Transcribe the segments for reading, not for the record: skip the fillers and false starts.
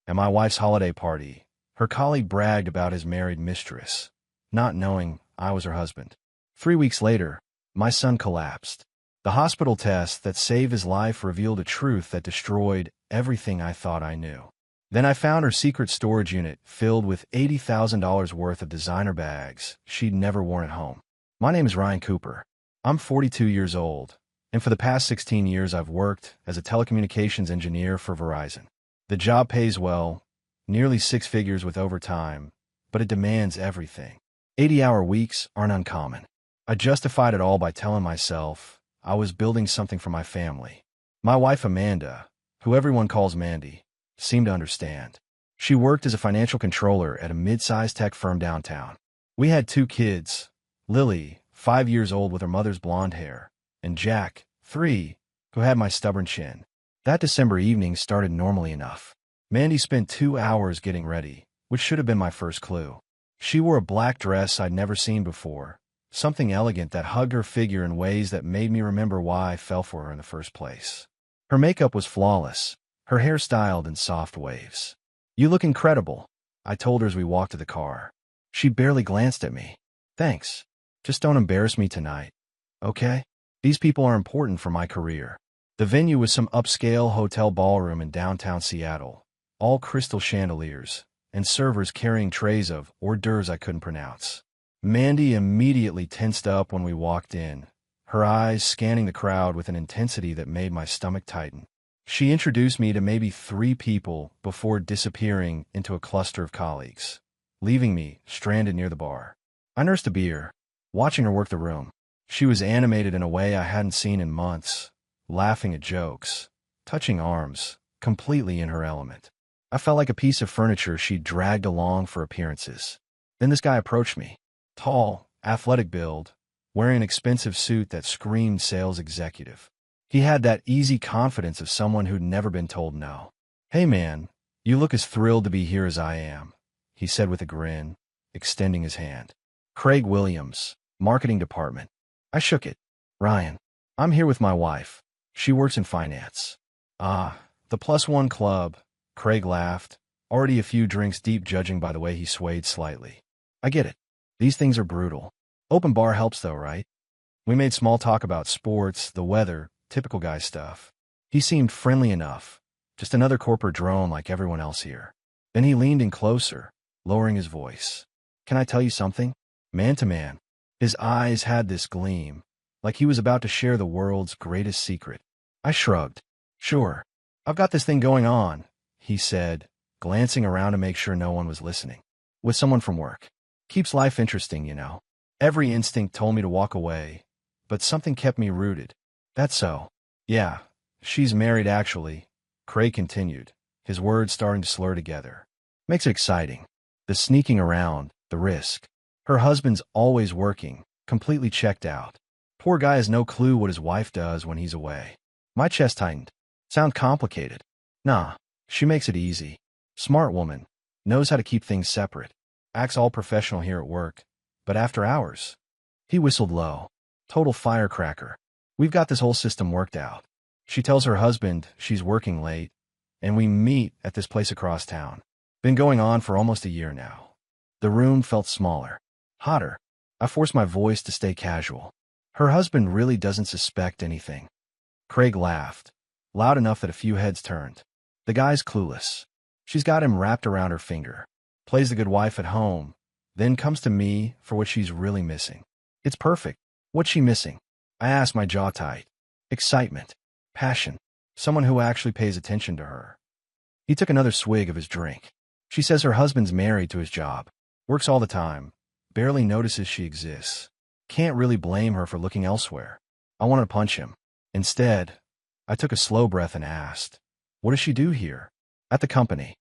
At my wife's holiday party, her colleague bragged about his married mistress, not knowing I was her husband. 3 weeks later, my son collapsed. The hospital test that saved his life revealed a truth that destroyed everything I thought I knew. Then I found her secret storage unit filled with $80,000 worth of designer bags she'd never worn at home. My name is Ryan Cooper. I'm 42 years old, and for the past 16 years I've worked as a telecommunications engineer for Verizon. The job pays well, nearly 6 figures with overtime, but it demands everything. 80-hour weeks aren't uncommon. I justified it all by telling myself I was building something for my family. My wife Amanda, who everyone calls Mandy, seemed to understand. She worked as a financial controller at a mid-sized tech firm downtown. We had 2 kids, Lily, 5 years old with her mother's blonde hair, and Jack, 3, who had my stubborn chin. That December evening started normally enough. Mandy spent 2 hours getting ready, which should have been my first clue. She wore a black dress I'd never seen before, something elegant that hugged her figure in ways that made me remember why I fell for her in the first place. Her makeup was flawless, her hair styled in soft waves. "You look incredible," I told her as we walked to the car. She barely glanced at me. "Thanks. Just don't embarrass me tonight, okay? These people are important for my career." The venue was some upscale hotel ballroom in downtown Seattle, all crystal chandeliers, and servers carrying trays of hors d'oeuvres I couldn't pronounce. Mandy immediately tensed up when we walked in, her eyes scanning the crowd with an intensity that made my stomach tighten. She introduced me to maybe 3 people before disappearing into a cluster of colleagues, leaving me stranded near the bar. I nursed a beer, watching her work the room. She was animated in a way I hadn't seen in months, laughing at jokes, touching arms, completely in her element. I felt like a piece of furniture she'd dragged along for appearances. Then this guy approached me, tall, athletic build, wearing an expensive suit that screamed sales executive. He had that easy confidence of someone who'd never been told no. "Hey man, you look as thrilled to be here as I am," he said with a grin, extending his hand. "Craig Williams, marketing department." I shook it. "Ryan, I'm here with my wife. She works in finance." "Ah, the +1 club," Craig laughed, already a few drinks deep judging by the way he swayed slightly. "I get it. These things are brutal. Open bar helps though, right?" We made small talk about sports, the weather, typical guy stuff. He seemed friendly enough, just another corporate drone like everyone else here. Then he leaned in closer, lowering his voice. "Can I tell you something?" Man to man. His eyes had this gleam, like he was about to share the world's greatest secret. I shrugged. "Sure. I've got this thing going on," he said, glancing around to make sure no one was listening. "With someone from work. Keeps life interesting, you know." Every instinct told me to walk away, but something kept me rooted. "That's so." "Yeah, she's married actually," Craig continued, his words starting to slur together. "Makes it exciting. The sneaking around, the risk. Her husband's always working, completely checked out. Poor guy has no clue what his wife does when he's away." My chest tightened. "Sound complicated?" "Nah, she makes it easy. Smart woman. Knows how to keep things separate. Acts all professional here at work. But after hours." He whistled low. "Total firecracker. We've got this whole system worked out. She tells her husband she's working late, and we meet at this place across town. Been going on for almost a year now." The room felt smaller, hotter. I forced my voice to stay casual. "Her husband really doesn't suspect anything." Craig laughed, loud enough that a few heads turned. "The guy's clueless. She's got him wrapped around her finger. Plays the good wife at home, then comes to me for what she's really missing. It's perfect. What's she missing?" I asked, my jaw tight. "Excitement. Passion. Someone who actually pays attention to her." He took another swig of his drink. "She says her husband's married to his job. Works all the time. Barely notices she exists. Can't really blame her for looking elsewhere." I wanted to punch him. Instead, I took a slow breath and asked, "What does she do here?" "At the company."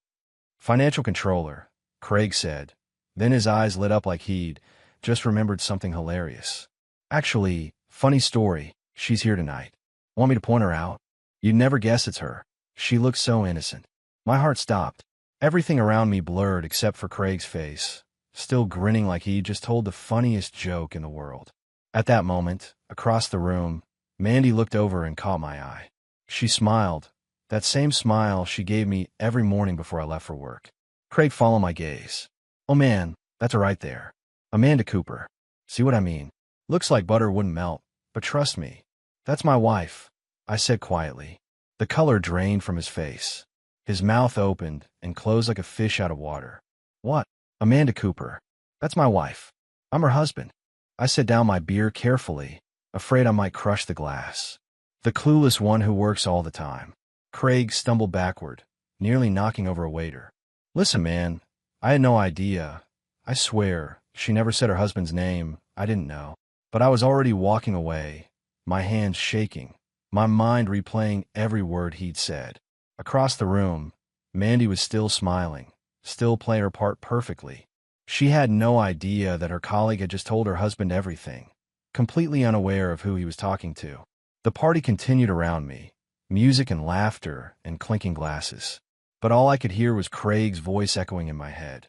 "Financial controller," Craig said. Then his eyes lit up like he'd just remembered something hilarious. "Actually, funny story, she's here tonight. Want me to point her out? You'd never guess it's her. She looks so innocent." My heart stopped. Everything around me blurred except for Craig's face, still grinning like he just told the funniest joke in the world. At that moment, across the room, Mandy looked over and caught my eye. She smiled, That same smile she gave me every morning before I left for work. Craig followed my gaze. Oh man, that's her right there. Amanda Cooper. See what I mean? Looks like butter wouldn't melt, but trust me, that's my wife, I said quietly. The color drained from his face. His mouth opened and closed like a fish out of water. What? Amanda Cooper. That's my wife. I'm her husband. I set down my beer carefully, afraid I might crush the glass. The clueless one who works all the time. Craig stumbled backward, nearly knocking over a waiter. Listen, man, I had no idea. I swear, she never said her husband's name. I didn't know. But I was already walking away, my hands shaking, my mind replaying every word he'd said. Across the room, Mandy was still smiling, still playing her part perfectly. She had no idea that her colleague had just told her husband everything, completely unaware of who he was talking to. The party continued around me, music and laughter and clinking glasses. But all I could hear was Craig's voice echoing in my head.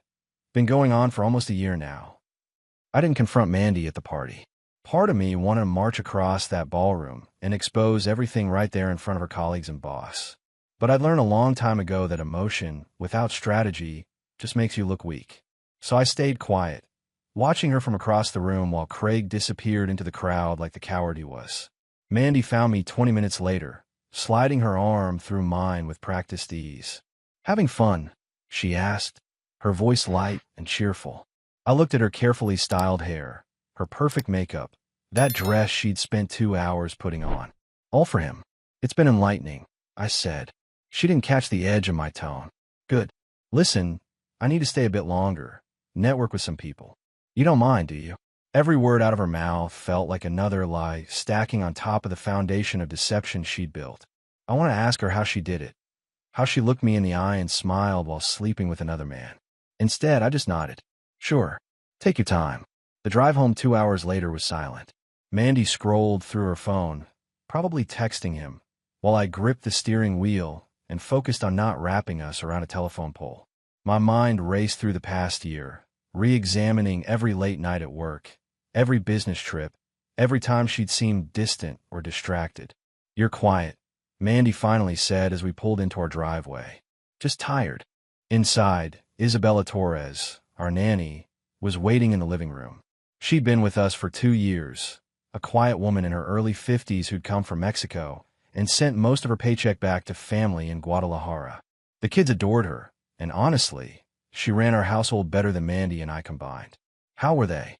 Been going on for almost a year now. I didn't confront Mandy at the party. Part of me wanted to march across that ballroom and expose everything right there in front of her colleagues and boss. But I'd learned a long time ago that emotion, without strategy, just makes you look weak. So I stayed quiet, watching her from across the room while Craig disappeared into the crowd like the coward he was. Mandy found me 20 minutes later, sliding her arm through mine with practiced ease. Having fun? She asked, her voice light and cheerful. I looked at her carefully styled hair, her perfect makeup, that dress she'd spent 2 hours putting on. All for him. It's been enlightening, I said. She didn't catch the edge of my tone. Good. Listen, I need to stay a bit longer, network with some people. You don't mind, do you? Every word out of her mouth felt like another lie stacking on top of the foundation of deception she'd built. I want to ask her how she did it, how she looked me in the eye and smiled while sleeping with another man. Instead, I just nodded. Sure. Take your time. The drive home 2 hours later was silent. Mandy scrolled through her phone, probably texting him, while I gripped the steering wheel and focused on not wrapping us around a telephone pole. My mind raced through the past year, re-examining every late night at work, every business trip, every time she'd seemed distant or distracted. You're quiet, Mandy finally said as we pulled into our driveway. Just tired. Inside, Isabella Torres, our nanny, was waiting in the living room. She'd been with us for 2 years, a quiet woman in her early 50s who'd come from Mexico and sent most of her paycheck back to family in Guadalajara. The kids adored her, and honestly, she ran our household better than Mandy and I combined. How were they?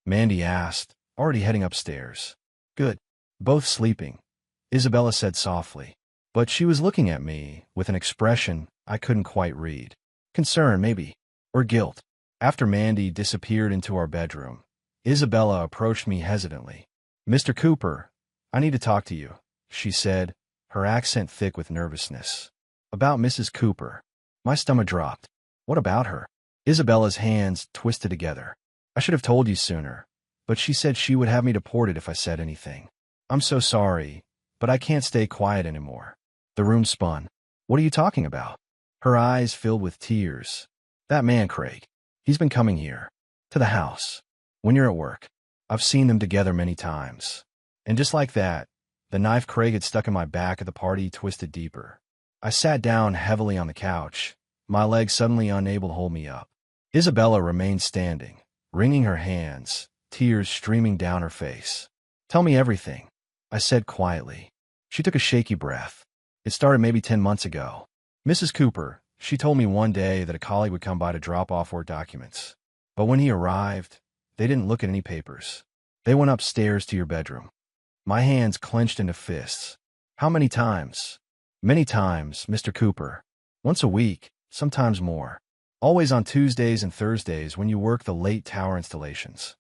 Mandy asked, already heading upstairs. Good. Both sleeping, Isabella said softly. But she was looking at me with an expression I couldn't quite read. Concern, maybe, or guilt. After Mandy disappeared into our bedroom, Isabella approached me hesitantly. Mr. Cooper, I need to talk to you, she said, her accent thick with nervousness. About Mrs. Cooper. My stomach dropped. What about her? Isabella's hands twisted together. I should have told you sooner, but she said she would have me deported if I said anything. I'm so sorry, but I can't stay quiet anymore. The room spun. What are you talking about? Her eyes filled with tears. That man, Craig. He's been coming here. To the house. When you're at work. I've seen them together many times. And just like that, the knife Craig had stuck in my back at the party twisted deeper. I sat down heavily on the couch, my legs suddenly unable to hold me up. Isabella remained standing, wringing her hands, tears streaming down her face. Tell me everything, I said quietly. She took a shaky breath. It started maybe 10 months ago. Mrs. Cooper, she told me one day that a colleague would come by to drop off work documents. But when he arrived, they didn't look at any papers. They went upstairs to your bedroom. My hands clenched into fists. How many times? Many times, Mr. Cooper. Once a week, sometimes more. Always on Tuesdays and Thursdays when you work the late tower installations.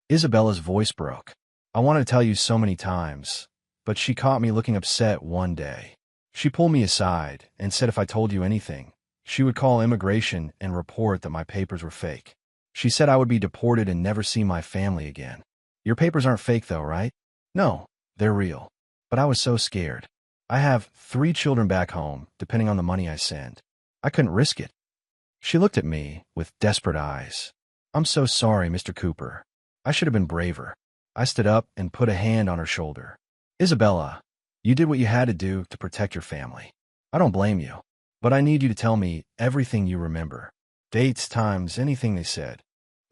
Isabella's voice broke. I wanted to tell you so many times, but she caught me looking upset one day. She pulled me aside and said if I told you anything, she would call immigration and report that my papers were fake. She said I would be deported and never see my family again. Your papers aren't fake though, right? No, they're real. But I was so scared. I have 3 children back home, depending on the money I send. I couldn't risk it. She looked at me with desperate eyes. I'm so sorry, Mr. Cooper. I should have been braver. I stood up and put a hand on her shoulder. Isabella, you did what you had to do to protect your family. I don't blame you. But I need you to tell me everything you remember. Dates, times, anything they said.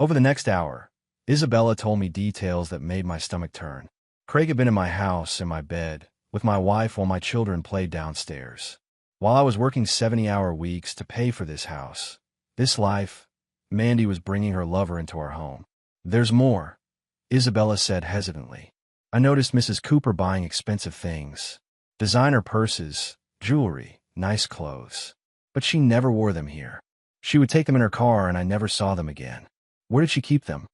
Over the next hour, Isabella told me details that made my stomach turn. Craig had been in my house, in my bed, with my wife while my children played downstairs. While I was working 70-hour weeks to pay for this house, this life, Mandy was bringing her lover into our home. There's more, Isabella said hesitantly. I noticed Mrs. Cooper buying expensive things. Designer purses, jewelry, nice clothes. But she never wore them here. She would take them in her car and I never saw them again. Where did she keep them?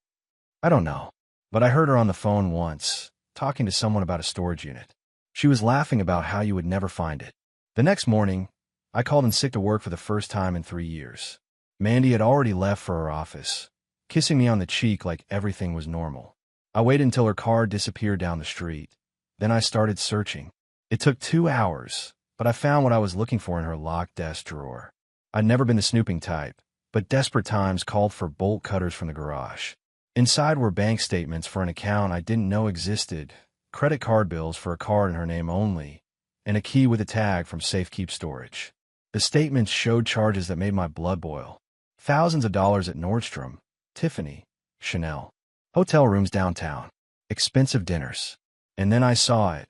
I don't know. But I heard her on the phone once, talking to someone about a storage unit. She was laughing about how you would never find it. The next morning, I called in sick to work for the first time in 3 years. Mandy had already left for her office, kissing me on the cheek like everything was normal. I waited until her car disappeared down the street. Then I started searching. It took 2 hours, but I found what I was looking for in her locked desk drawer. I'd never been the snooping type, but desperate times called for bolt cutters from the garage. Inside were bank statements for an account I didn't know existed, credit card bills for a card in her name only, and a key with a tag from Safekeep Storage. The statements showed charges that made my blood boil. Thousands of dollars at Nordstrom, Tiffany, Chanel, hotel rooms downtown, expensive dinners. And then I saw it.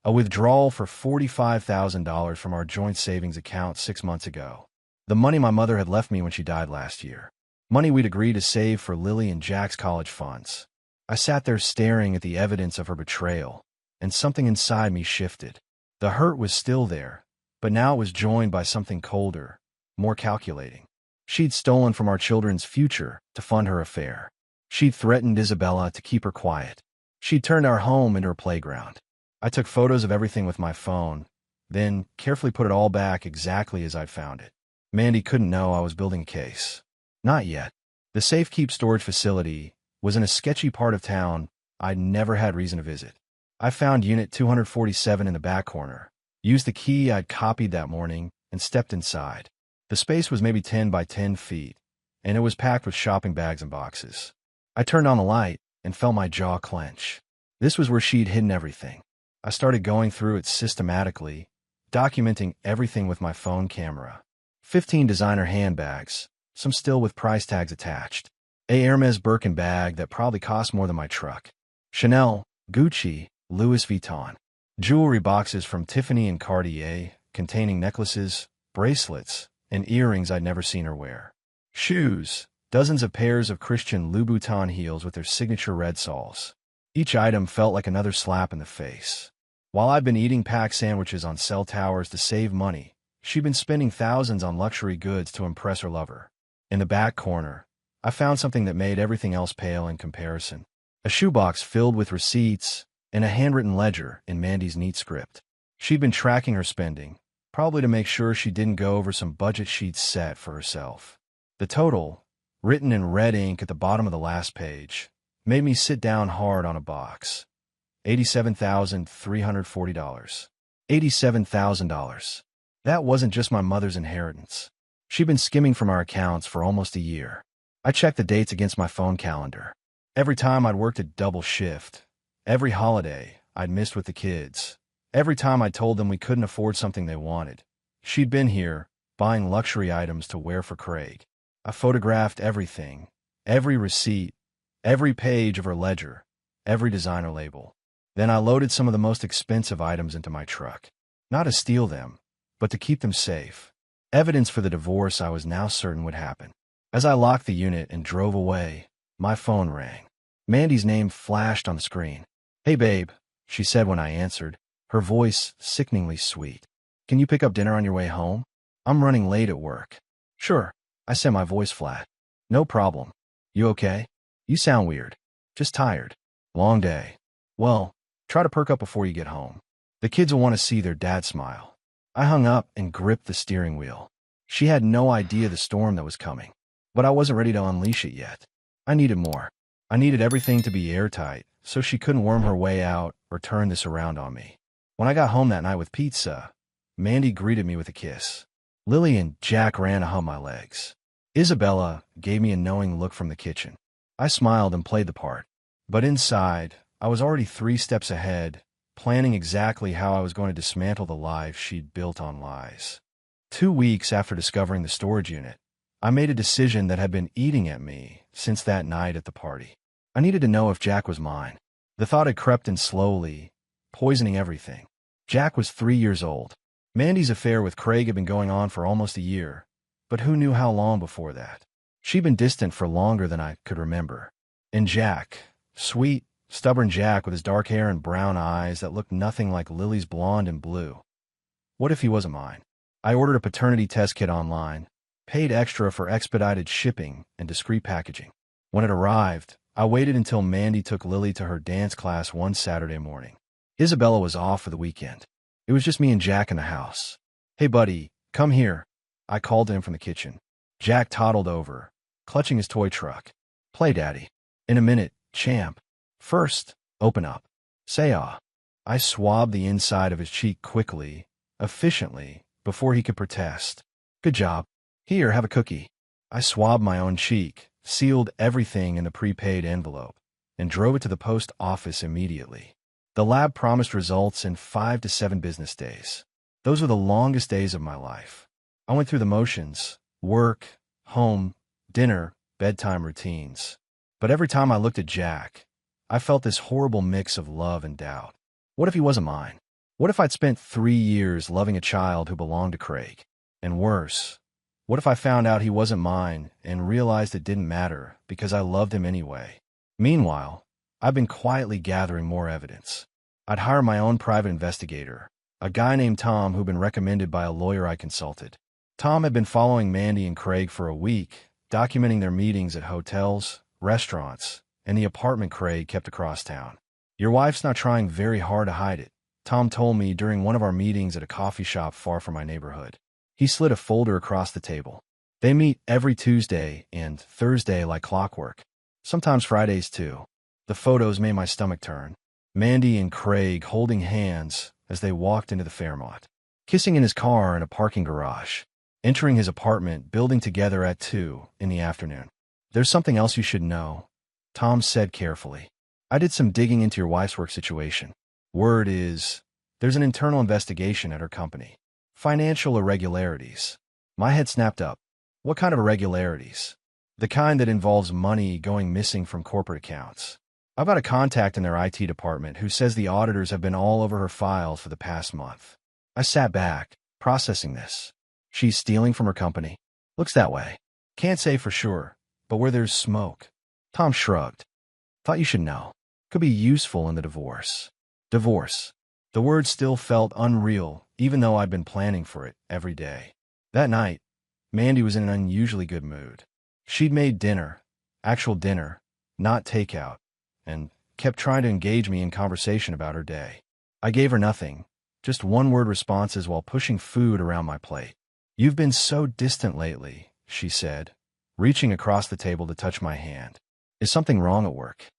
A withdrawal for $45,000 from our joint savings account 6 months ago. The money my mother had left me when she died last year. Money we'd agreed to save for Lily and Jack's college funds. I sat there staring at the evidence of her betrayal, and something inside me shifted. The hurt was still there, but now it was joined by something colder, more calculating. She'd stolen from our children's future to fund her affair. She'd threatened Isabella to keep her quiet. She'd turned our home into a playground. I took photos of everything with my phone, then carefully put it all back exactly as I'd found it. Mandy couldn't know I was building a case. Not yet. The Safekeep storage facility was in a sketchy part of town I'd never had reason to visit. I found Unit 247 in the back corner, used the key I'd copied that morning, and stepped inside. The space was maybe 10 by 10 feet, and it was packed with shopping bags and boxes. I turned on the light and felt my jaw clench. This was where she'd hidden everything. I started going through it systematically, documenting everything with my phone camera. 15 designer handbags, some still with price tags attached. A Hermes Birkin bag that probably cost more than my truck. Chanel, Gucci, Louis Vuitton. Jewelry boxes from Tiffany and Cartier, containing necklaces, bracelets, and earrings I'd never seen her wear. Shoes, dozens of pairs of Christian Louboutin heels with their signature red soles. Each item felt like another slap in the face. While I'd been eating packed sandwiches on cell towers to save money, she'd been spending thousands on luxury goods to impress her lover. In the back corner, I found something that made everything else pale in comparison. A shoebox filled with receipts and a handwritten ledger in Mandy's neat script. She'd been tracking her spending, probably to make sure she didn't go over some budget she'd set for herself. The total, written in red ink at the bottom of the last page, made me sit down hard on a box. $87,340. $87,000. That wasn't just my mother's inheritance. She'd been skimming from our accounts for almost a year. I checked the dates against my phone calendar. Every time I'd worked a double shift, every holiday I'd missed with the kids, every time I told them we couldn't afford something they wanted, she'd been here, buying luxury items to wear for Craig. I photographed everything, every receipt, every page of her ledger, every designer label. Then I loaded some of the most expensive items into my truck. Not to steal them, but to keep them safe. Evidence for the divorce I was now certain would happen. As I locked the unit and drove away, my phone rang. Mandy's name flashed on the screen. "Hey, babe," she said when I answered, her voice sickeningly sweet. "Can you pick up dinner on your way home? I'm running late at work." "Sure," I said, my voice flat. "No problem. You okay? You sound weird. Just tired. Long day. Well, try to perk up before you get home. The kids will want to see their dad smile." I hung up and gripped the steering wheel. She had no idea the storm that was coming. But I wasn't ready to unleash it yet. I needed more. I needed everything to be airtight, so she couldn't worm her way out or turn this around on me. When I got home that night with pizza, Mandy greeted me with a kiss. Lily and Jack ran to hug my legs. Isabella gave me a knowing look from the kitchen. I smiled and played the part. But inside, I was already 3 steps ahead, planning exactly how I was going to dismantle the life she'd built on lies. 2 weeks after discovering the storage unit, I made a decision that had been eating at me since that night at the party. I needed to know if Jack was mine. The thought had crept in slowly, poisoning everything. Jack was 3 years old. Mandy's affair with Craig had been going on for almost a year, but who knew how long before that? She'd been distant for longer than I could remember. And Jack, sweet, stubborn Jack with his dark hair and brown eyes that looked nothing like Lily's blonde and blue. What if he wasn't mine? I ordered a paternity test kit online, paid extra for expedited shipping and discreet packaging. When it arrived, I waited until Mandy took Lily to her dance class one Saturday morning. Isabella was off for the weekend. It was just me and Jack in the house. "Hey, buddy, come here," I called to him from the kitchen. Jack toddled over, clutching his toy truck. "Play, Daddy." "In a minute, champ. First, open up. Say ah." I swabbed the inside of his cheek quickly, efficiently, before he could protest. "Good job. Here, have a cookie." I swabbed my own cheek, sealed everything in the prepaid envelope, and drove it to the post office immediately. The lab promised results in 5 to 7 business days. Those were the longest days of my life. I went through the motions: work, home, dinner, bedtime routines. But every time I looked at Jack, I felt this horrible mix of love and doubt. What if he wasn't mine? What if I'd spent 3 years loving a child who belonged to Craig? And worse, what if I found out he wasn't mine and realized it didn't matter because I loved him anyway? Meanwhile, I've been quietly gathering more evidence. I'd hire my own private investigator, a guy named Tom who'd been recommended by a lawyer I consulted. Tom had been following Mandy and Craig for a week, documenting their meetings at hotels, restaurants, and the apartment Craig kept across town. "Your wife's not trying very hard to hide it," Tom told me during one of our meetings at a coffee shop far from my neighborhood. He slid a folder across the table. "They meet every Tuesday and Thursday like clockwork. Sometimes Fridays too." The photos made my stomach turn. Mandy and Craig holding hands as they walked into the Fairmont, kissing in his car in a parking garage, entering his apartment, building together at 2 in the afternoon. "There's something else you should know," Tom said carefully. "I did some digging into your wife's work situation. Word is, there's an internal investigation at her company. Financial irregularities." My head snapped up. "What kind of irregularities?" "The kind that involves money going missing from corporate accounts. I've got a contact in their IT department who says the auditors have been all over her files for the past month." I sat back, processing this. "She's stealing from her company?" "Looks that way. Can't say for sure, but where there's smoke." Tom shrugged. "Thought you should know. Could be useful in the divorce." Divorce. The word still felt unreal, even though I'd been planning for it every day. That night, Mandy was in an unusually good mood. She'd made dinner, actual dinner, not takeout, and kept trying to engage me in conversation about her day. I gave her nothing, just one-word responses while pushing food around my plate. "You've been so distant lately," she said, reaching across the table to touch my hand. "Is something wrong at work?"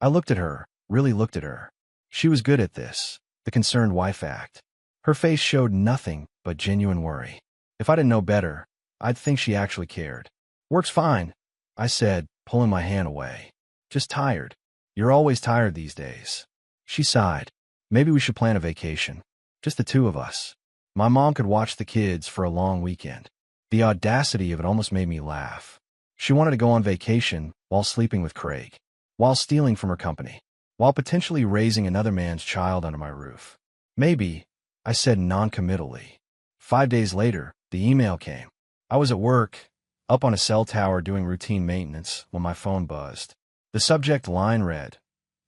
I looked at her, really looked at her. She was good at this, the concerned wife act. Her face showed nothing but genuine worry. If I didn't know better, I'd think she actually cared. "Work's fine," I said, pulling my hand away. "Just tired. You're always tired these days." She sighed. "Maybe we should plan a vacation. Just the two of us. My mom could watch the kids for a long weekend." The audacity of it almost made me laugh. She wanted to go on vacation while sleeping with Craig, while stealing from her company, while potentially raising another man's child under my roof. "Maybe," I said noncommittally. 5 days later, the email came. I was at work, up on a cell tower doing routine maintenance, when my phone buzzed. The subject line read,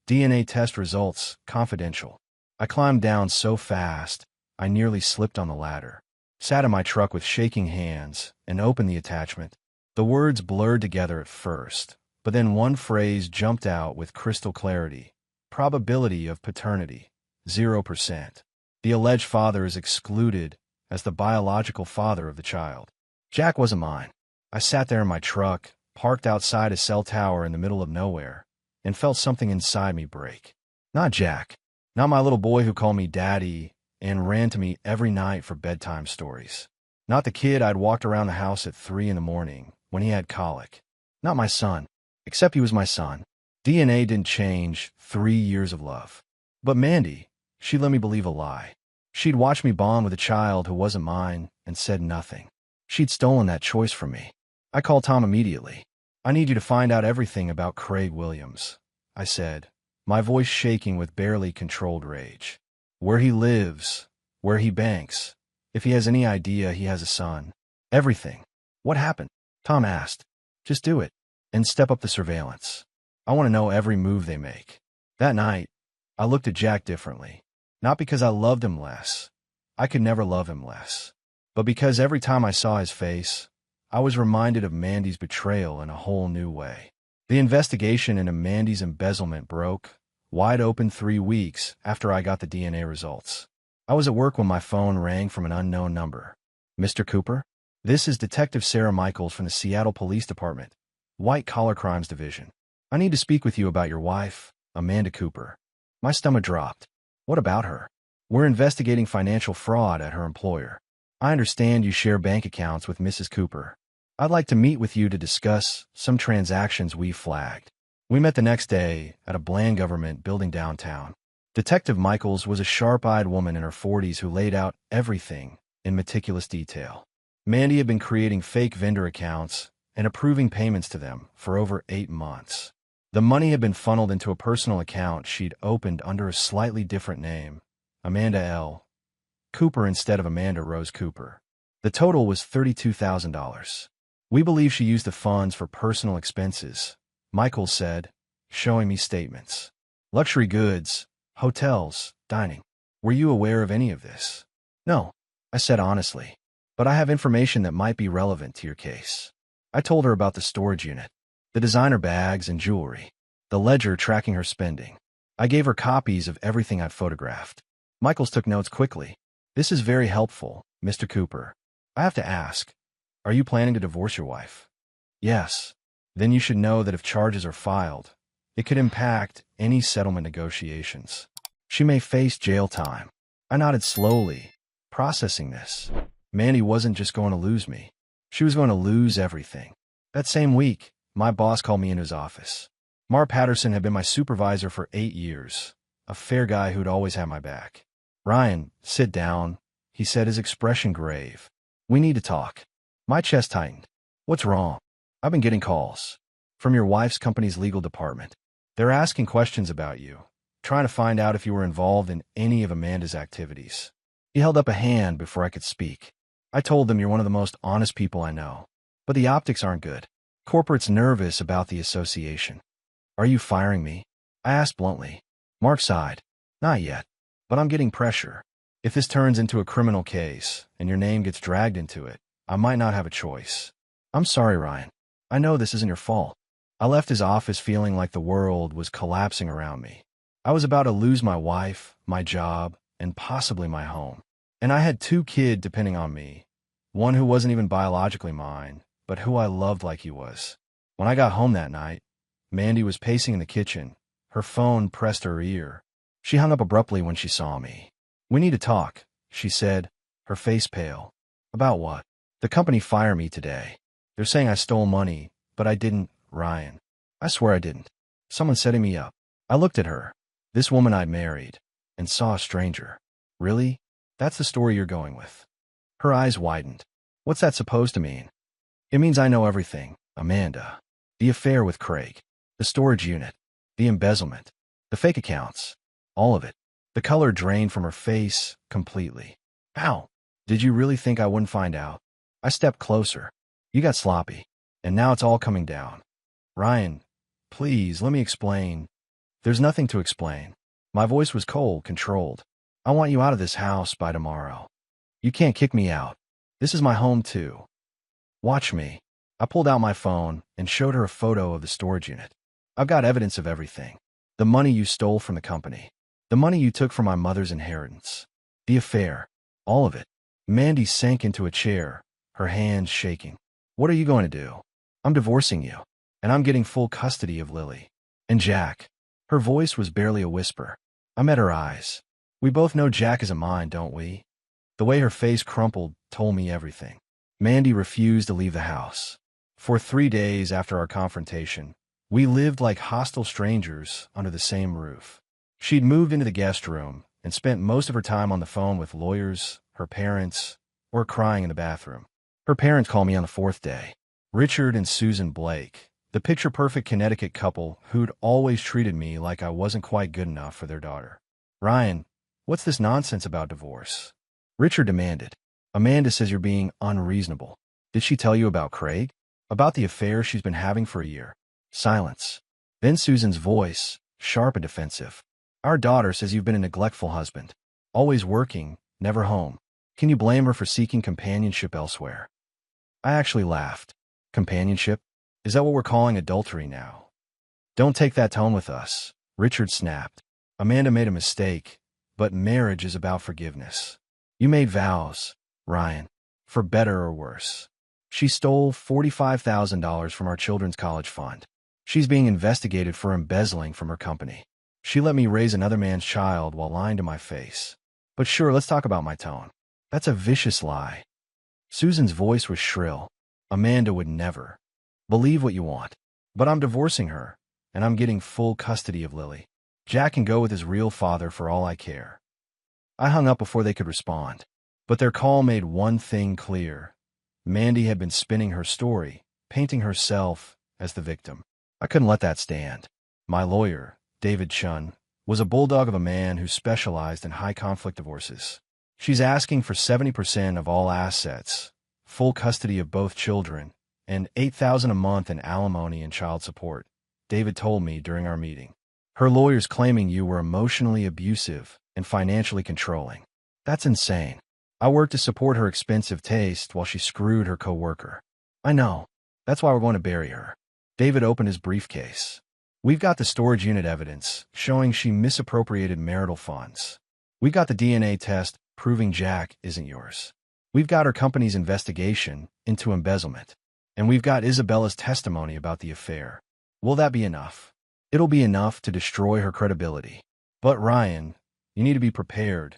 "DNA test results, confidential." I climbed down so fast, I nearly slipped on the ladder. Sat in my truck with shaking hands and opened the attachment. The words blurred together at first, but then one phrase jumped out with crystal clarity. "Probability of paternity, 0%. The alleged father is excluded as the biological father of the child." Jack wasn't mine. I sat there in my truck, parked outside a cell tower in the middle of nowhere, and felt something inside me break. Not Jack. Not my little boy who called me daddy and ran to me every night for bedtime stories. Not the kid I'd walked around the house at 3 in the morning when he had colic. Not my son, except he was my son. DNA didn't change 3 years of love. But Mandy, She'd let me believe a lie. She'd watched me bond with a child who wasn't mine and said nothing. She'd stolen that choice from me. I called Tom immediately. "I need you to find out everything about Craig Williams," I said, my voice shaking with barely controlled rage. "Where he lives, where he banks, if he has any idea he has a son. Everything." "What happened?" Tom asked. "Just do it, and step up the surveillance. I want to know every move they make." That night, I looked at Jack differently. Not because I loved him less. I could never love him less. But because every time I saw his face, I was reminded of Mandy's betrayal in a whole new way. The investigation into Mandy's embezzlement broke wide open 3 weeks after I got the DNA results. I was at work when my phone rang from an unknown number. "Mr. Cooper? This is Detective Sarah Michaels from the Seattle Police Department, White Collar Crimes Division. I need to speak with you about your wife, Amanda Cooper." My stomach dropped. "What about her?" "We're investigating financial fraud at her employer. I understand you share bank accounts with Mrs. Cooper. I'd like to meet with you to discuss some transactions we flagged." We met the next day at a bland government building downtown. Detective Michaels was a sharp-eyed woman in her 40s who laid out everything in meticulous detail. Mandy had been creating fake vendor accounts and approving payments to them for over 8 months. The money had been funneled into a personal account she'd opened under a slightly different name, Amanda L. Cooper instead of Amanda Rose Cooper. The total was $32,000. "We believe she used the funds for personal expenses," Michaels said, showing me statements. "Luxury goods, hotels, dining. Were you aware of any of this?" "No," I said honestly, "but I have information that might be relevant to your case." I told her about the storage unit, the designer bags and jewelry, the ledger tracking her spending. I gave her copies of everything I'd photographed. Michaels took notes quickly. "This is very helpful, Mr. Cooper. I have to ask, are you planning to divorce your wife?" "Yes." "Then you should know that if charges are filed, it could impact any settlement negotiations. She may face jail time." I nodded slowly, processing this. Mandy wasn't just going to lose me. She was going to lose everything. That same week, my boss called me into his office. Mar Patterson had been my supervisor for 8 years, a fair guy who'd always had my back. "Ryan, sit down," he said, his expression grave. "We need to talk." My chest tightened. "What's wrong?" "I've been getting calls from your wife's company's legal department. They're asking questions about you, trying to find out if you were involved in any of Amanda's activities." He held up a hand before I could speak. "I told them you're one of the most honest people I know, but the optics aren't good. Corporate's nervous about the association." "Are you firing me?" I asked bluntly. Mark sighed. "Not yet, but I'm getting pressure. If this turns into a criminal case and your name gets dragged into it, I might not have a choice." "I'm sorry, Ryan. I know this isn't your fault." I left his office feeling like the world was collapsing around me. I was about to lose my wife, my job, and possibly my home. And I had 2 kids depending on me, one who wasn't even biologically mine, but who I loved like he was. When I got home that night, Mandy was pacing in the kitchen, her phone pressed to her ear. She hung up abruptly when she saw me. "We need to talk," she said, her face pale. "About what?" "The company fired me today. They're saying I stole money, but I didn't, Ryan. I swear I didn't. Someone's setting me up." I looked at her, this woman I'd married, and saw a stranger. "Really? That's the story you're going with?" Her eyes widened. "What's that supposed to mean?" "It means I know everything, Amanda. The affair with Craig, the storage unit, the embezzlement, the fake accounts, all of it." The color drained from her face completely. "How? Did you really think I wouldn't find out?" I stepped closer. "You got sloppy, and now it's all coming down." "Ryan, please, let me explain." "There's nothing to explain." My voice was cold, controlled. "I want you out of this house by tomorrow. You can't kick me out. This is my home, too. Watch me." I pulled out my phone and showed her a photo of the storage unit. "I've got evidence of everything. The money you stole from the company. The money you took from my mother's inheritance. The affair. All of it." Mandy sank into a chair, her hands shaking. "What are you going to do?" "I'm divorcing you, and I'm getting full custody of Lily. And Jack." Her voice was barely a whisper. I met her eyes. "We both know Jack isn't mine, don't we?" The way her face crumpled told me everything. Mandy refused to leave the house. For 3 days after our confrontation, we lived like hostile strangers under the same roof. She'd moved into the guest room, and spent most of her time on the phone with lawyers, her parents, or crying in the bathroom. Her parents called me on the fourth day. Richard and Susan Blake, the picture-perfect Connecticut couple who'd always treated me like I wasn't quite good enough for their daughter. Ryan, what's this nonsense about divorce? Richard demanded. Amanda says you're being unreasonable. Did she tell you about Craig? About the affair she's been having for a year? Silence. Then Susan's voice, sharp and defensive. Our daughter says you've been a neglectful husband. Always working, never home. Can you blame her for seeking companionship elsewhere? I actually laughed. Companionship? Is that what we're calling adultery now? Don't take that tone with us, Richard snapped. Amanda made a mistake, but marriage is about forgiveness. You made vows, Ryan, for better or worse. She stole $45,000 from our children's college fund. She's being investigated for embezzling from her company. She let me raise another man's child while lying to my face. But sure, let's talk about my tone. That's a vicious lie. Susan's voice was shrill. Amanda would never. Believe what you want. But I'm divorcing her, and I'm getting full custody of Lily. Jack can go with his real father for all I care. I hung up before they could respond. But their call made one thing clear. Mandy had been spinning her story, painting herself as the victim. I couldn't let that stand. My lawyer, David Chun, was a bulldog of a man who specialized in high-conflict divorces. She's asking for 70% of all assets, full custody of both children, and $8,000 a month in alimony and child support, David told me during our meeting. Her lawyer's claiming you were emotionally abusive and financially controlling. That's insane. I worked to support her expensive taste while she screwed her coworker. I know. That's why we're going to bury her. David opened his briefcase. We've got the storage unit evidence showing she misappropriated marital funds. We got the DNA test proving Jack isn't yours. We've got her company's investigation into embezzlement. And we've got Isabella's testimony about the affair. Will that be enough? It'll be enough to destroy her credibility. But Ryan, you need to be prepared.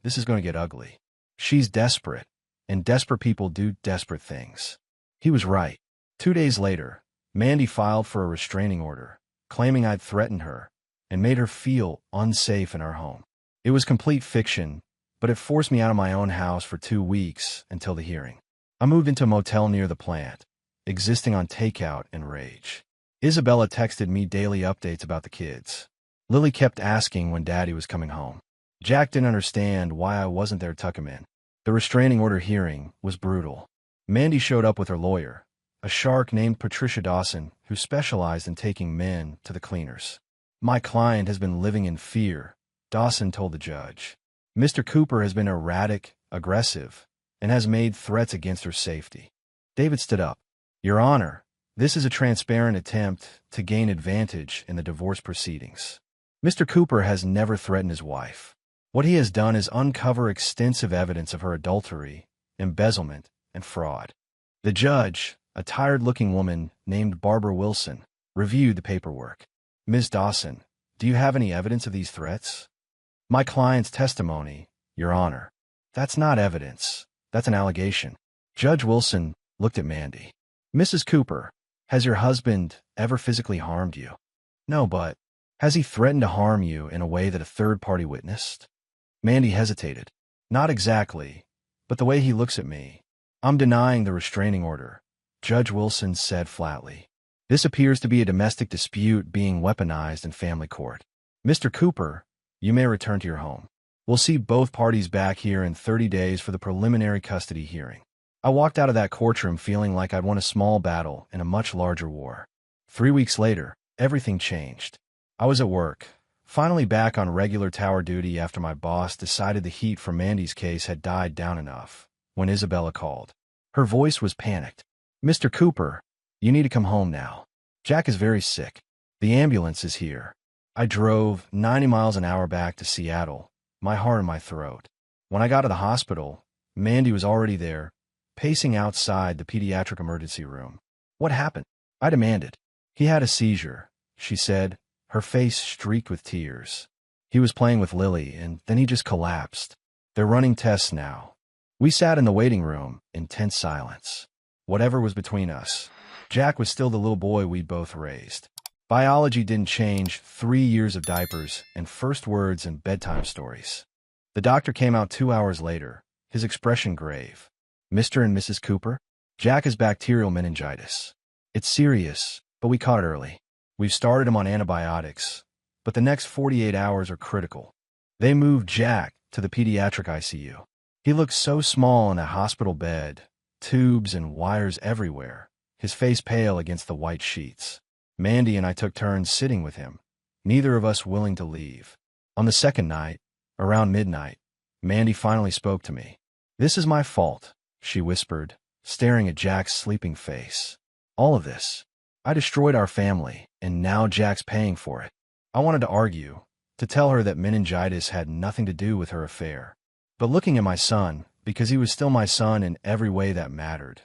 This is going to get ugly. She's desperate, and desperate people do desperate things. He was right. 2 days later, Mandy filed for a restraining order, claiming I'd threatened her and made her feel unsafe in our home. It was complete fiction, but it forced me out of my own house for 2 weeks until the hearing. I moved into a motel near the plant, existing on takeout and rage. Isabella texted me daily updates about the kids. Lily kept asking when Daddy was coming home. Jack didn't understand why I wasn't there to tuck him in. The restraining order hearing was brutal. Mandy showed up with her lawyer, a shark named Patricia Dawson, who specialized in taking men to the cleaners. My client has been living in fear, Dawson told the judge. Mr. Cooper has been erratic, aggressive, and has made threats against her safety. David stood up. Your Honor, this is a transparent attempt to gain advantage in the divorce proceedings. Mr. Cooper has never threatened his wife. What he has done is uncover extensive evidence of her adultery, embezzlement, and fraud. The judge, a tired-looking woman named Barbara Wilson, reviewed the paperwork. Ms. Dawson, do you have any evidence of these threats? My client's testimony, Your Honor. That's not evidence. That's an allegation. Judge Wilson looked at Mandy. Mrs. Cooper, has your husband ever physically harmed you? No, but has he threatened to harm you in a way that a third party witnessed? Mandy hesitated. Not exactly, but the way he looks at me. I'm denying the restraining order, Judge Wilson said flatly. This appears to be a domestic dispute being weaponized in family court. Mr. Cooper, you may return to your home. We'll see both parties back here in 30 days for the preliminary custody hearing. I walked out of that courtroom feeling like I'd won a small battle in a much larger war. 3 weeks later, everything changed. I was at work, finally back on regular tower duty after my boss decided the heat from Mandy's case had died down enough, when Isabella called. Her voice was panicked. Mr. Cooper, you need to come home now. Jack is very sick. The ambulance is here. I drove 90 miles an hour back to Seattle, my heart in my throat. When I got to the hospital, Mandy was already there, pacing outside the pediatric emergency room. What happened? I demanded. He had a seizure, she said, her face streaked with tears. He was playing with Lily, and then he just collapsed. They're running tests now. We sat in the waiting room in tense silence. Whatever was between us, Jack was still the little boy we'd both raised. Biology didn't change, 3 years of diapers and first words and bedtime stories. The doctor came out 2 hours later, his expression grave. Mr. and Mrs. Cooper, Jack has bacterial meningitis. It's serious, but we caught it early. We've started him on antibiotics, but the next 48 hours are critical. They moved Jack to the pediatric ICU. He looked so small in that hospital bed, tubes and wires everywhere, his face pale against the white sheets. Mandy and I took turns sitting with him, neither of us willing to leave. On the second night, around midnight, Mandy finally spoke to me. "This is my fault," she whispered, staring at Jack's sleeping face. "All of this. I destroyed our family, and now Jack's paying for it." I wanted to argue, to tell her that meningitis had nothing to do with her affair. But looking at my son, because he was still my son in every way that mattered,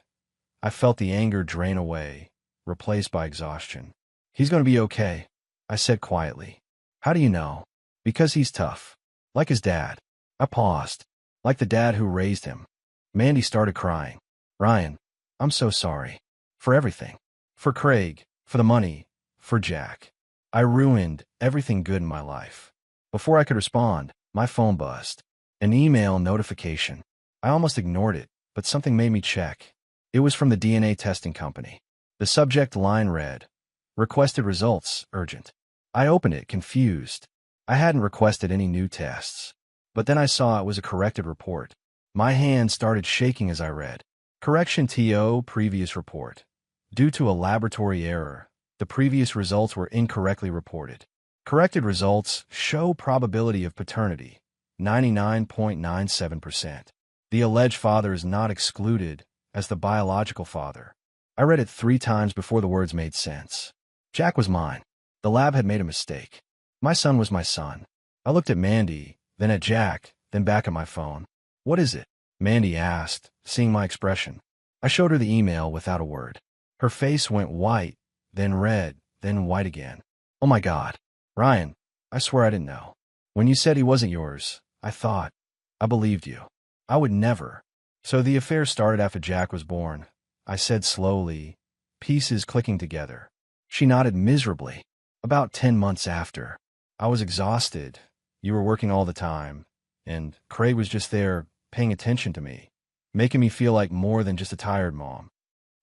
I felt the anger drain away, replaced by exhaustion. "He's going to be okay," I said quietly. "How do you know?" "Because he's tough. Like his dad." I paused. "Like the dad who raised him." Mandy started crying. "Ryan, I'm so sorry. For everything. For Craig, for the money, for Jack. I ruined everything good in my life." Before I could respond, my phone buzzed. An email notification. I almost ignored it, but something made me check. It was from the DNA testing company. The subject line read, "Requested results, urgent." I opened it, confused. I hadn't requested any new tests. But then I saw it was a corrected report. My hand started shaking as I read. "Correction TO, previous report. Due to a laboratory error, the previous results were incorrectly reported. Corrected results show probability of paternity, 99.97%. The alleged father is not excluded as the biological father." I read it 3 times before the words made sense. Jack was mine. The lab had made a mistake. My son was my son. I looked at Mandy, then at Jack, then back at my phone. "What is it?" Mandy asked, seeing my expression. I showed her the email without a word. Her face went white, then red, then white again. "Oh my God. Ryan, I swear I didn't know. When you said he wasn't yours, I thought. I believed you. I would never." "So the affair started after Jack was born," I said slowly, pieces clicking together. She nodded miserably. "About 10 months after. I was exhausted. You were working all the time, and Craig was just there, paying attention to me, making me feel like more than just a tired mom."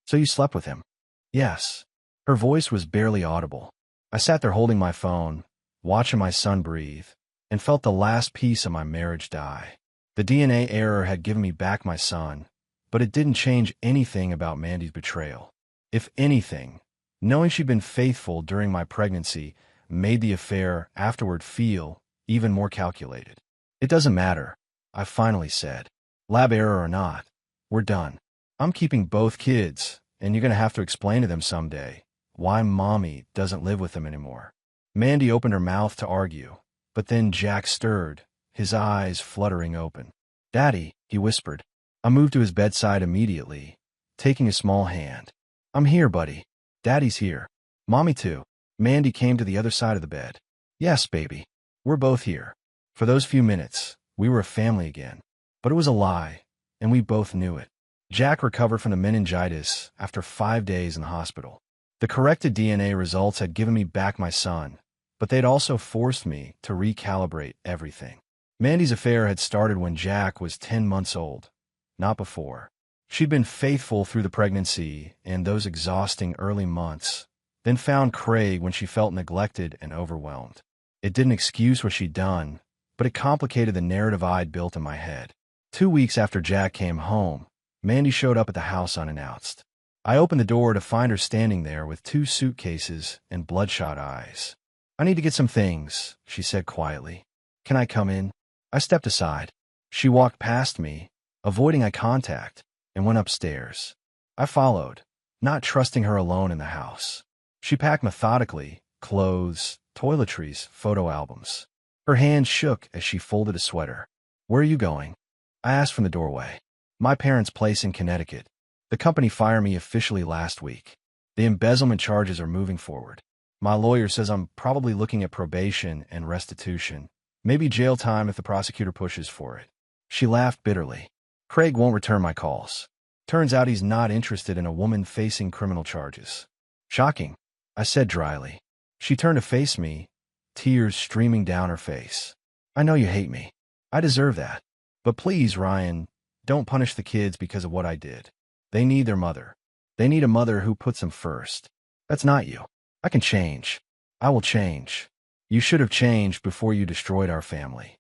"So you slept with him?" "Yes." Her voice was barely audible. I sat there holding my phone, watching my son breathe, and felt the last piece of my marriage die. The DNA error had given me back my son, but it didn't change anything about Mandy's betrayal. If anything, knowing she'd been faithful during my pregnancy made the affair afterward feel even more calculated. "It doesn't matter," I finally said. "Lab error or not, we're done. I'm keeping both kids, and you're going to have to explain to them someday why Mommy doesn't live with them anymore." Mandy opened her mouth to argue, but then Jack stirred, his eyes fluttering open. "Daddy," he whispered. I moved to his bedside immediately, taking a small hand. "I'm here, buddy. Daddy's here. Mommy too." Mandy came to the other side of the bed. "Yes, baby. We're both here." For those few minutes, we were a family again. But it was a lie, and we both knew it. Jack recovered from the meningitis after 5 days in the hospital. The corrected DNA results had given me back my son, but they'd also forced me to recalibrate everything. Mandy's affair had started when Jack was 10 months old, not before. She'd been faithful through the pregnancy and those exhausting early months, then found Craig when she felt neglected and overwhelmed. It didn't excuse what she'd done, but it complicated the narrative I'd built in my head. 2 weeks after Jack came home, Mandy showed up at the house unannounced. I opened the door to find her standing there with 2 suitcases and bloodshot eyes. "I need to get some things," she said quietly. "Can I come in?" I stepped aside. She walked past me, avoiding eye contact, and went upstairs. I followed, not trusting her alone in the house. She packed methodically, clothes, toiletries, photo albums. Her hand shook as she folded a sweater. "Where are you going?" I asked from the doorway. "My parents' place in Connecticut. The company fired me officially last week. The embezzlement charges are moving forward. My lawyer says I'm probably looking at probation and restitution, maybe jail time if the prosecutor pushes for it." She laughed bitterly. "Craig won't return my calls. Turns out he's not interested in a woman facing criminal charges." "Shocking," I said dryly. She turned to face me, tears streaming down her face. I know you hate me. I deserve that. But please, Ryan, don't punish the kids because of what I did. They need their mother. They need a mother who puts them first. That's not you. I can change. I will change. You should have changed before you destroyed our family.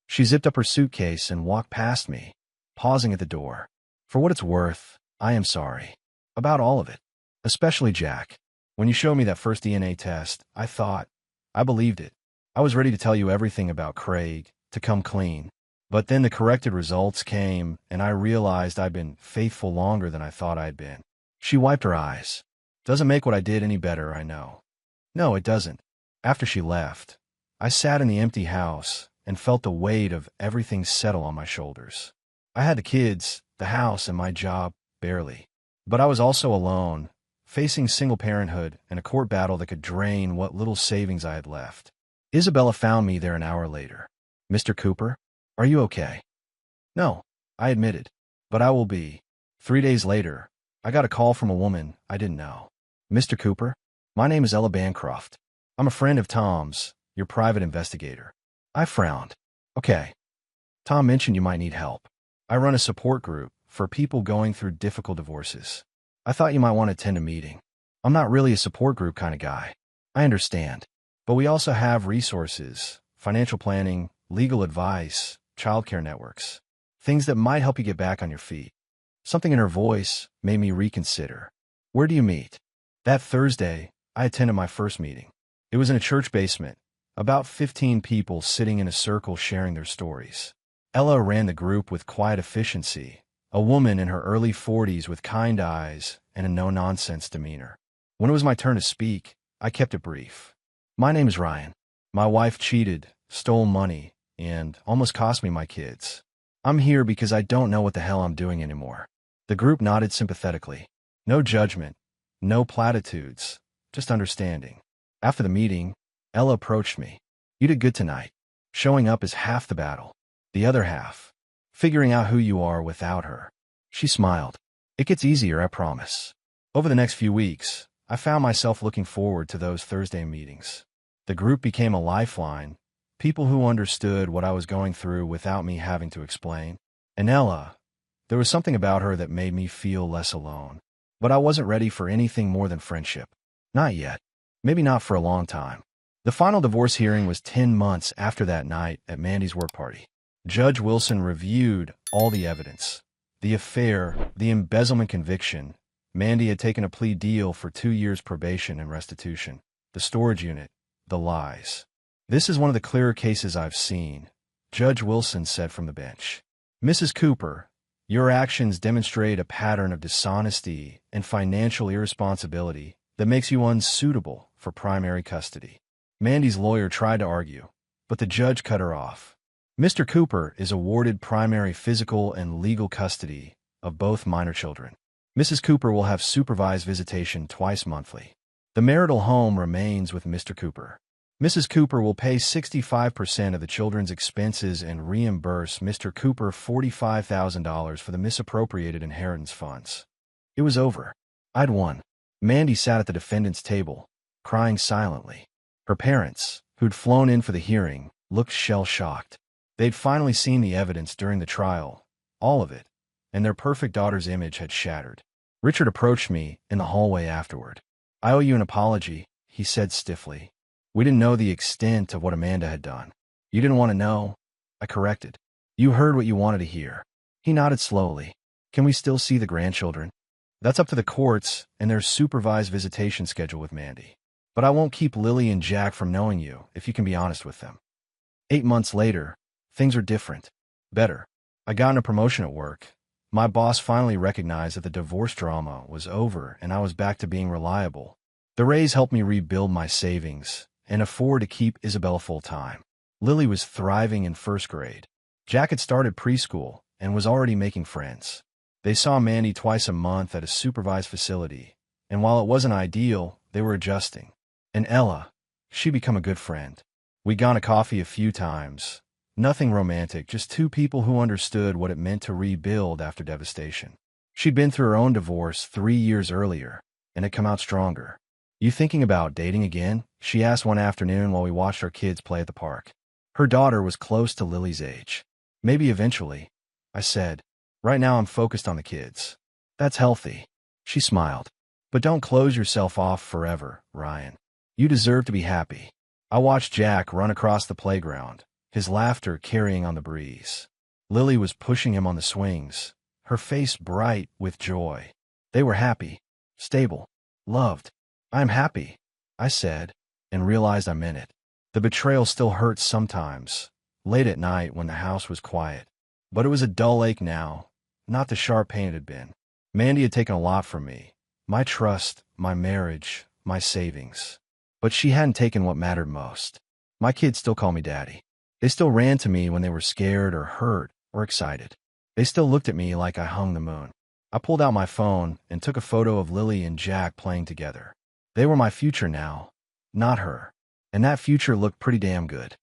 She zipped up her suitcase and walked past me, pausing at the door. For what it's worth, I am sorry. About all of it. Especially Jack. When you showed me that first DNA test, I believed it. I was ready to tell you everything about Craig, to come clean. But then the corrected results came, and I realized I'd been faithful longer than I thought I'd been. She wiped her eyes. Doesn't make what I did any better, I know. No, it doesn't. After she left, I sat in the empty house and felt the weight of everything settle on my shoulders. I had the kids, the house, and my job, barely. But I was also alone, facing single parenthood and a court battle that could drain what little savings I had left. Isabella found me there an hour later. Mr. Cooper, are you okay? No, I admitted. But I will be. 3 days later, I got a call from a woman I didn't know. Mr. Cooper, my name is Ella Bancroft. I'm a friend of Tom's, your private investigator. I frowned. Okay. Tom mentioned you might need help. I run a support group for people going through difficult divorces. I thought you might want to attend a meeting. I'm not really a support group kind of guy. I understand. But we also have resources, financial planning, legal advice, childcare networks, things that might help you get back on your feet. Something in her voice made me reconsider. Where do you meet? That Thursday, I attended my first meeting. It was in a church basement, about 15 people sitting in a circle sharing their stories. Ella ran the group with quiet efficiency, a woman in her early 40s with kind eyes and a no-nonsense demeanor. When it was my turn to speak, I kept it brief. My name is Ryan. My wife cheated, stole money, and almost cost me my kids. I'm here because I don't know what the hell I'm doing anymore. The group nodded sympathetically. No judgment, no platitudes, just understanding. After the meeting, Ella approached me. You did good tonight. Showing up is half the battle. The other half, figuring out who you are without her. She smiled. It gets easier, I promise. Over the next few weeks, I found myself looking forward to those Thursday meetings. The group became a lifeline, people who understood what I was going through without me having to explain. And Ella, there was something about her that made me feel less alone. But I wasn't ready for anything more than friendship. Not yet. Maybe not for a long time. The final divorce hearing was 10 months after that night at Mandy's work party. Judge Wilson reviewed all the evidence. The affair, the embezzlement conviction. Mandy had taken a plea deal for 2 years probation and restitution. The storage unit. The lies. This is one of the clearer cases I've seen, Judge Wilson said from the bench. Mrs. Cooper, your actions demonstrate a pattern of dishonesty and financial irresponsibility that makes you unsuitable for primary custody. Mandy's lawyer tried to argue, but the judge cut her off. Mr. Cooper is awarded primary physical and legal custody of both minor children. Mrs. Cooper will have supervised visitation twice monthly. The marital home remains with Mr. Cooper. Mrs. Cooper will pay 65% of the children's expenses and reimburse Mr. Cooper $45,000 for the misappropriated inheritance funds. It was over. I'd won. Mandy sat at the defendant's table, crying silently. Her parents, who'd flown in for the hearing, looked shell-shocked. They'd finally seen the evidence during the trial, all of it, and their perfect daughter's image had shattered. Richard approached me in the hallway afterward. I owe you an apology, he said stiffly. We didn't know the extent of what Amanda had done. You didn't want to know? I corrected. You heard what you wanted to hear. He nodded slowly. Can we still see the grandchildren? That's up to the courts and their supervised visitation schedule with Mandy. But I won't keep Lily and Jack from knowing you, if you can be honest with them. 8 months later, things are different. Better. I got a promotion at work. My boss finally recognized that the divorce drama was over and I was back to being reliable. The raise helped me rebuild my savings and afford to keep Isabella full-time. Lily was thriving in first grade. Jack had started preschool and was already making friends. They saw Mandy twice a month at a supervised facility, and while it wasn't ideal, they were adjusting. And Ella, she'd become a good friend. We'd gone to coffee a few times. Nothing romantic, just two people who understood what it meant to rebuild after devastation. She'd been through her own divorce 3 years earlier, and had come out stronger. You thinking about dating again? She asked one afternoon while we watched our kids play at the park. Her daughter was close to Lily's age. Maybe eventually, I said. Right now I'm focused on the kids. That's healthy. She smiled. But don't close yourself off forever, Ryan. You deserve to be happy. I watched Jack run across the playground, his laughter carrying on the breeze. Lily was pushing him on the swings, her face bright with joy. They were happy, stable, loved. I'm happy, I said, and realized I meant it. The betrayal still hurts sometimes, late at night when the house was quiet. But it was a dull ache now, not the sharp pain it had been. Mandy had taken a lot from me. My trust, my marriage, my savings. But she hadn't taken what mattered most. My kids still call me Daddy. They still ran to me when they were scared or hurt or excited. They still looked at me like I hung the moon. I pulled out my phone and took a photo of Lily and Jack playing together. They were my future now, not her. And that future looked pretty damn good.